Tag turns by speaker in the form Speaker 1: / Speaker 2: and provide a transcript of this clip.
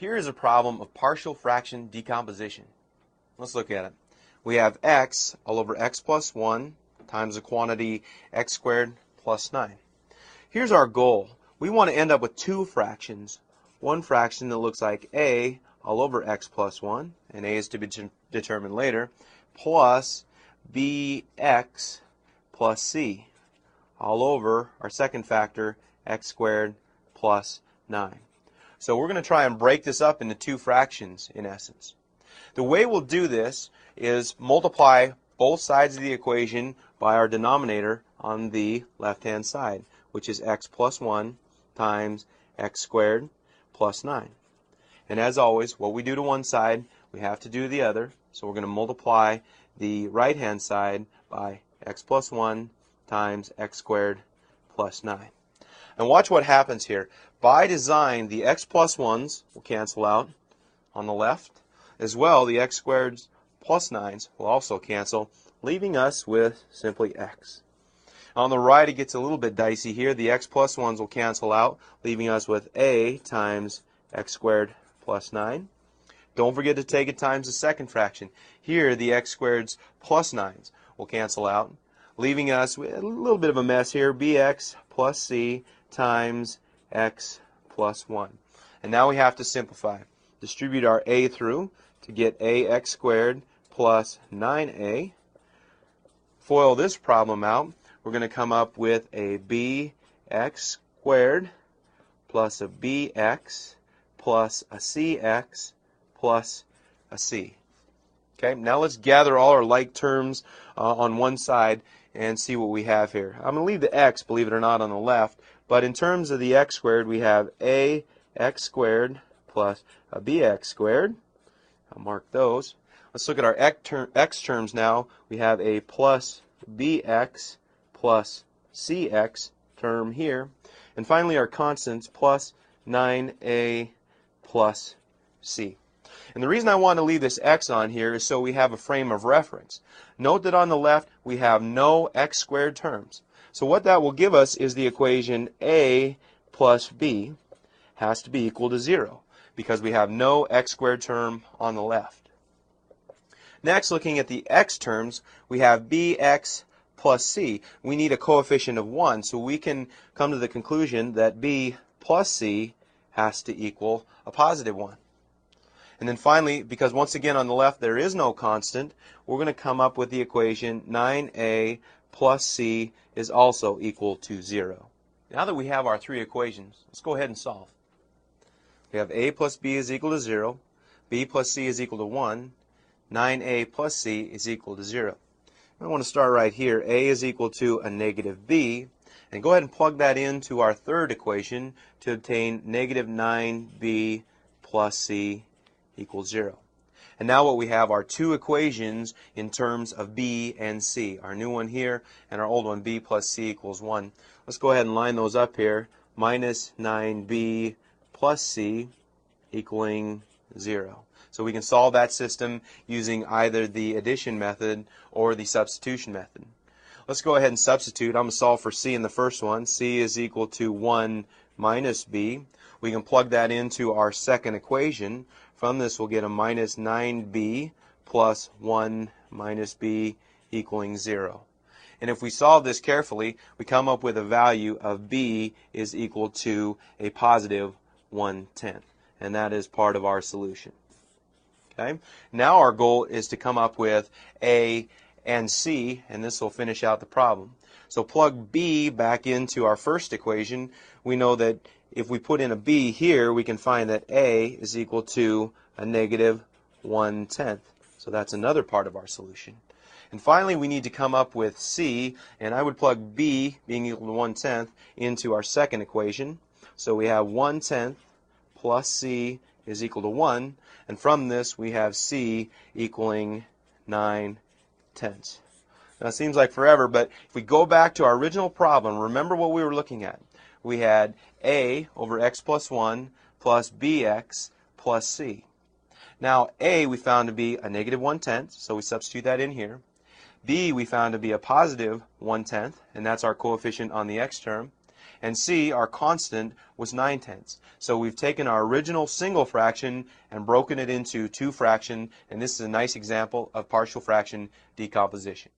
Speaker 1: Here is a problem of partial fraction decomposition. Let's look at it. We have x all over x plus 1 times the quantity x squared plus 9. Here's our goal. We want to end up with two fractions. One fraction that looks like a all over x plus 1, and a is to be determined later, plus bx plus c all over our second factor, x squared plus 9. So we're going to try and break this up into two fractions in essence. The way we'll do this is multiply both sides of the equation by our denominator on the left-hand side, which is x plus 1 times x squared plus 9. And as always, what we do to one side, we have to do to the other. So we're going to multiply the right-hand side by x plus 1 times x squared plus 9. And watch what happens here. By design, the x plus 1s will cancel out on the left. As well, the x squareds plus 9s will also cancel, leaving us with simply x. On the right, it gets a little bit dicey here. The x plus 1s will cancel out, leaving us with a times x squared plus 9. Don't forget to take it times the second fraction. Here, the x squareds plus 9s will cancel out, leaving us with a little bit of a mess here. Bx plus c times x plus 1. And now we have to simplify. Distribute our a through to get ax squared plus 9a. Foil this problem out. We're going to come up with a bx squared plus a bx plus a cx plus a c. Okay, now let's gather all our like terms on one side and see what we have here. I'm going to leave the x, believe it or not, on the left, but in terms of the x squared, we have ax squared plus a bx squared. I'll mark those. Let's look at our x terms now. We have a plus bx plus cx term here. And finally our constants, plus 9a plus c. And the reason I want to leave this x on here is so we have a frame of reference. Note that on the left we have no x squared terms. So what that will give us is the equation a plus b has to be equal to 0 because we have no x squared term on the left. Next, looking at the x terms, we have bx plus c. We need a coefficient of 1, so we can come to the conclusion that b plus c has to equal a positive 1. And then finally, because once again on the left there is no constant, we're going to come up with the equation 9a plus c is also equal to 0. Now that we have our three equations, let's go ahead and solve. We have a plus b is equal to 0, b plus c is equal to 1, 9a plus c is equal to 0. I want to start right here. A is equal to a negative b, and go ahead and plug that into our third equation to obtain negative 9b plus c equals 0. And now what we have are two equations in terms of b and c. Our new one here and our old one, b plus c equals 1. Let's go ahead and line those up here. Minus 9b plus c equaling 0. So we can solve that system using either the addition method or the substitution method. Let's go ahead and substitute. I'm going to solve for c in the first one. C is equal to 1 minus b. We can plug that into our second equation. From this we'll get a minus 9b plus 1 minus b equaling 0. And if we solve this carefully, we come up with a value of b is equal to a positive 1/10. And that is part of our solution. Okay. Now our goal is to come up with a and c, and this will finish out the problem. So plug b back into our first equation. We know that if we put in a b here, we can find that a is equal to a negative 1/10. So that's another part of our solution. And finally, we need to come up with c, and I would plug b being equal to 1/10 into our second equation. So we have 1/10 plus c is equal to 1, and from this we have c equaling 9/10. Now it seems like forever, but if we go back to our original problem, remember what we were looking at. We had a over x plus 1 plus bx plus c. Now a we found to be a negative 1/10, so we substitute that in here. B we found to be a positive 1/10, and that's our coefficient on the x term. And C, our constant, was 9/10. So we've taken our original single fraction and broken it into two fractions, and this is a nice example of partial fraction decomposition.